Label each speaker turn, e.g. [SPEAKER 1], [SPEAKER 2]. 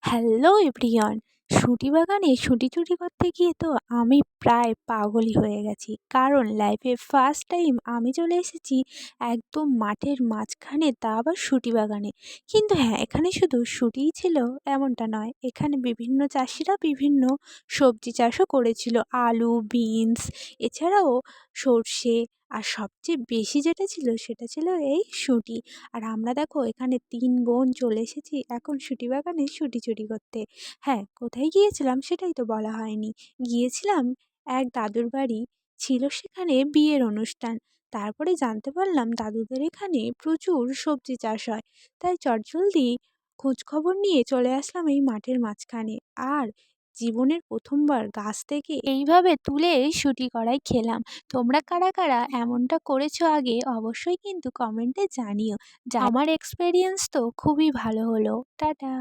[SPEAKER 1] Hello everyone. শুঁটি বাগানে শুঁটি চুরি করতে গিয়ে তো আমি প্রায় পাগলই হয়ে গেছি। কারণ লাইফে ফার্স্ট টাইম আমি চলে এসেছি একদম মাঠের মাঝখানে, তা আবার শুঁটি বাগানে। কিন্তু হ্যাঁ, এখানে শুধু শুঁটিই ছিল এমনটা নয়। এখানে বিভিন্ন চাষিরা বিভিন্ন সবজি চাষও করেছিল। আলু, বিনস, এছাড়াও সর্ষে। আর সবচেয়ে বেশি যেটা ছিল সেটা ছিল এই শুঁটি। আর আমরা দেখো এখানে ৩ বোন চলে এসেছি এখন শুঁটি বাগানে শুঁটি চুরি করতে। হ্যাঁ, কোথায় গিয়েছিলাম সেটাই তো বলা হয়নি। গিয়েছিলাম এক দাদুর বাড়ি, ছিল সেখানে বিয়ের অনুষ্ঠান। তারপরে জানতে পারলাম দাদুদের এখানে প্রচুর সবজি চাষ হয়। তাই চটজলদি খোঁজখবর নিয়ে চলে আসলাম এই মাঠের মাঝখানে। আর জীবনের ১ম বার গাছ থেকে এইভাবে তুলে শুঁটি করাই খেলাম। তোমরা কারা, কারা এমনটা করেছো আগে অবশ্যই কিন্তু কমেন্টে জানিও। আমার এক্সপেরিয়েন্স তো খুবই ভালো হলো। টাটা।